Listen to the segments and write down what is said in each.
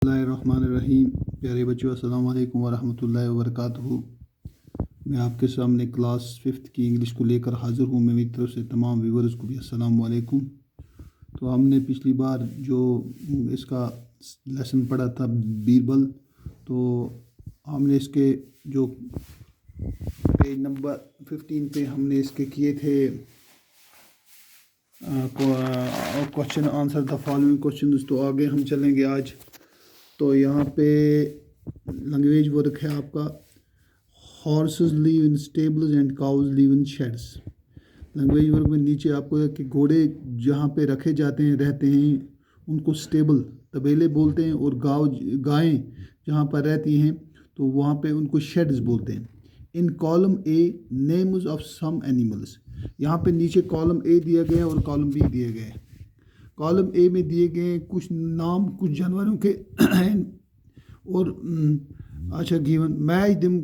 बिस्मिल्लाहिर्रहमानिर्रहीम। प्यारे बच्चों, अस्सलाम वालेकुम वरहमतुल्लाहि वबरकातुहू। मैं आपके सामने क्लास 5th की इंग्लिश को लेकर हाज़िर हूँ। मेरी तरफ से तमाम व्यूअर्स को भी अस्सलाम वालेकुम। तो हमने पिछली बार जो इसका लेसन पढ़ा था बीरबल, तो हमने इसके जो पेज नंबर 15 पे हमने इसके किए थे question answer the following question. तो आगे हम चलेंगे आज। तो यहाँ पे लैंग्वेज वर्क है आपका, horses live in stables and cows live in sheds. Language work में नीचे आपको है कि घोड़े जहाँ पे रखे जाते हैं रहते हैं उनको स्टेबल तबेले बोलते हैं, और गायें जहाँ पर रहती हैं तो वहाँ पे उनको शेड्स बोलते हैं। In column A names of some animals. यहाँ पे नीचे कॉलम ए दिया गया है और कॉलम बी दिए गए हैं। कॉलम ए में दिए गए कुछ नाम कुछ जानवरों के और अच्छा given match them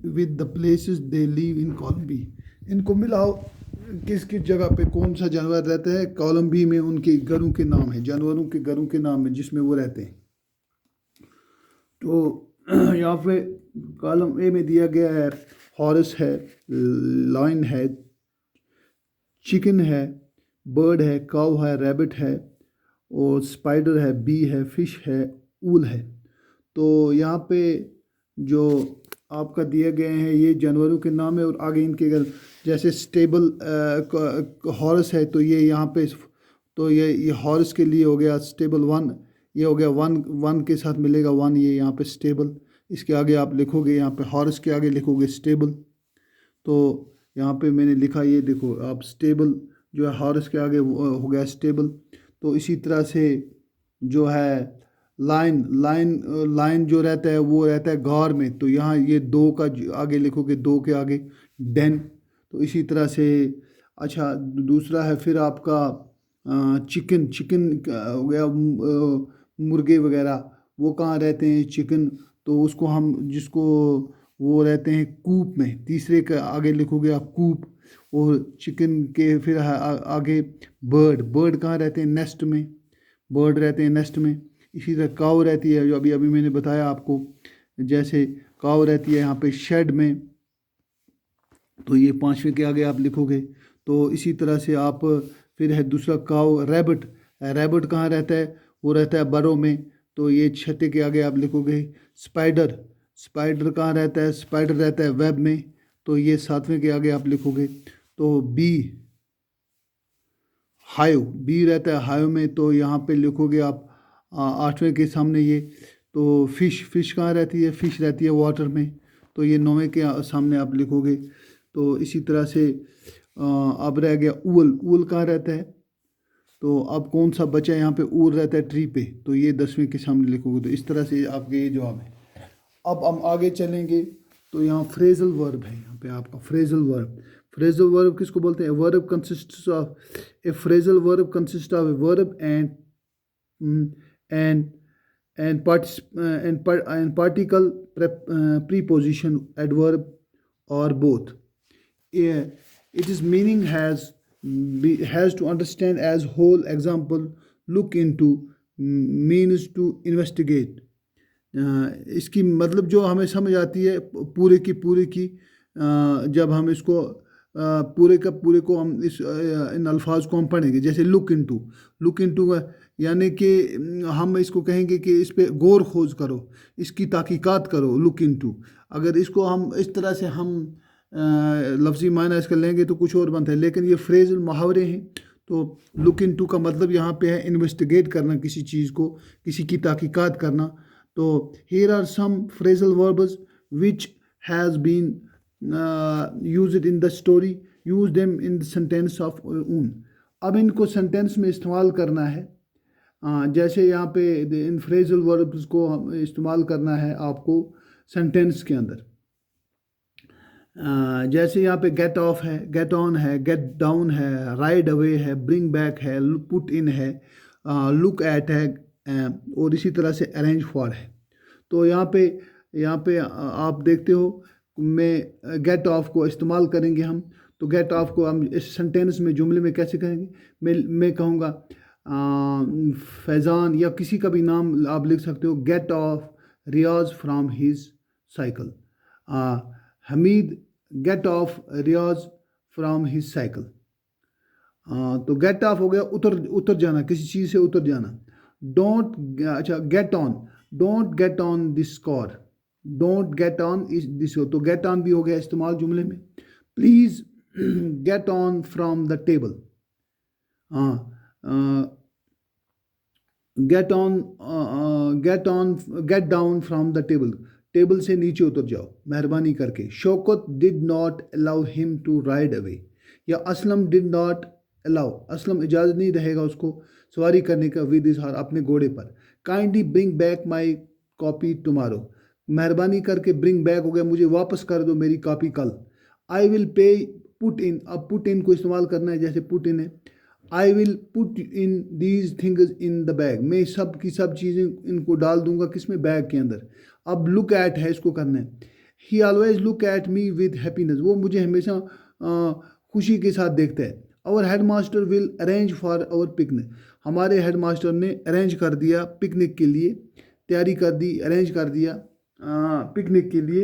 with the places they live in column B. इनको मिलाओ किस किस जगह पे कौन सा जानवर रहता है। कॉलम बी में उनके घरों के नाम है, जानवरों के घरों के नाम है जिसमें वो रहते हैं। तो यहाँ पे कॉलम ए में दिया गया है हॉर्स है, लायन है, चिकन है, बर्ड है, काऊ है, रैबिट है, और स्पाइडर है, बी है, फिश है, ऊल है। तो यहाँ पे जो आपका दिए गए हैं ये जानवरों के नाम है, और आगे इनके अगर जैसे स्टेबल हॉर्स है तो ये यहाँ पे तो ये हॉर्स के लिए हो गया स्टेबल 1, ये हो गया 1 के साथ मिलेगा 1, ये यहाँ पे स्टेबल। इसके आगे आप लिखोगे यहाँ पे हॉर्स के आगे लिखोगे स्टेबल। तो यहाँ पे मैंने लिखा, ये देखो आप स्टेबल जो है हॉर्स के आगे हो गया स्टेबल। तो इसी तरह से जो है लाइन जो रहता है वो रहता है गार में, तो यहाँ ये 2 का आगे लिखोगे, 2 के आगे डेन। तो इसी तरह से अच्छा दूसरा है फिर आपका चिकन हो गया, मुर्गे वगैरह वो कहाँ रहते हैं चिकन, तो उसको हम जिसको वो रहते हैं कूप में, तीसरे के आगे लिखोगे आप कूप। और चिकन के फिर आगे बर्ड कहाँ रहते हैं नेस्ट में, बर्ड रहते हैं नेस्ट में। इसी तरह काऊ रहती है जो अभी मैंने बताया आपको, जैसे काऊ रहती है यहाँ पे शेड में, तो ये 5वें के आगे आप लिखोगे। तो इसी तरह से आप फिर है दूसरा काऊ रैबिट कहाँ रहता है, वो रहता है बरो में, तो ये 6 के आगे आप लिखोगे। स्पाइडर कहाँ रहता है, स्पाइडर रहता है वेब में, तो ये 7वें के आगे आप लिखोगे। तो बी रहता है हाइव में, तो यहाँ पे लिखोगे आप 8वें के सामने ये। तो फिश कहाँ रहती है, फिश रहती है वाटर में, तो ये 9वें के सामने आप लिखोगे। तो इसी तरह से अब रह गया ऊल कहाँ रहता है, तो अब कौन सा बचा यहाँ पे, ऊल रहता है ट्री पे, तो ये 10वें के सामने लिखोगे। तो इस तरह से आपके ये जवाब है। अब हम आगे चलेंगे। तो यहाँ फ्रेजल वर्ब है, यहाँ पे आपका फ्रेजल वर्ब किसको बोलते हैं। Verb consists of A phrasal verb consist of a verb and particle preposition adverb or both. Its meaning has to understand as whole. Example, look into means to investigate. इसकी मतलब जो हमें समझ आती है पूरे की जब हम इसको पूरे को हम इन अल्फाज को हम पढ़ेंगे। जैसे लुक इनटू यानी कि हम इसको कहेंगे कि इस पे गौर खोज करो, इसकी तहकीकात करो, लुक इनटू। अगर इसको हम इस तरह से हम लफ्ज़ी मायना इसका लेंगे तो कुछ और बनता है, लेकिन ये फ्रेज मुहावरे हैं। तो लुक इनटू का मतलब यहाँ पे है इन्वेस्टिगेट करना, किसी चीज़ को, किसी की तहकीकात करना। तो here are some phrasal verbs which has been used in the story. Use them in the sentence of own. अब इनको सेंटेंस में इस्तेमाल करना है। जैसे यहाँ पे इन फ्रेजल वर्ब्स को इस्तेमाल करना है आपको सेंटेंस के अंदर। जैसे यहाँ पे गेट ऑफ है, गेट ऑन है, गेट डाउन है, राइड अवे है, ब्रिंग बैक है, पुट इन है, लुक एट है, और इसी तरह से अरेंज फॉर है। तो यहाँ पे आप देखते हो मैं गेट ऑफ को इस्तेमाल करेंगे हम। तो गेट ऑफ को हम इस सेंटेंस में जुमले में कैसे करेंगे। मैं कहूँगा फैज़ान या किसी का भी नाम आप लिख सकते हो। Get off Riyaz from his cycle. Hamid get off Riyaz from his cycle. तो गेट ऑफ हो गया उतर उतर जाना, किसी चीज़ से उतर जाना। डोंट, अच्छा get on, don't get on this car, don't get on इस दिस, तो गेट ऑन भी हो गया इस्तेमाल जुमले में। Please get on from the table. हाँ, get down from the table, table से नीचे उतर जाओ मेहरबानी करके। Shaukat did not allow him to ride away, या Aslam did not allow, Aslam इजाज़त नहीं रहेगा उसको सवारी करने का विद इजहार अपने घोड़े पर। Kindly bring back my copy tomorrow, मेहरबानी करके ब्रिंग बैक हो गया मुझे वापस कर दो मेरी कॉपी कल। I will pay, put in, अब पुट इन को इस्तेमाल करना है जैसे पुट इन है। I will put in these things in the bag, मैं सब की सब चीज़ें इनको डाल दूंगा किसमें, बैग के अंदर। अब लुक एट है, इसको करना है। He always look at me with happiness, वो मुझे हमेशा खुशी के साथ देखता है। Our head master will arrange for our picnic, हमारे हेड मास्टर ने अरेंज कर दिया पिकनिक के लिए, तैयारी कर दी, अरेंज कर दिया पिकनिक के लिए,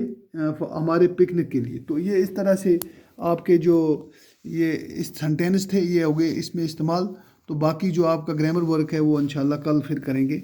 हमारे पिकनिक के लिए। तो ये इस तरह से आपके जो ये इस सेंटेंस थे ये हो गए इसमें इस्तेमाल। तो बाकी जो आपका ग्रामर वर्क है वो इंशाल्लाह कल फिर करेंगे।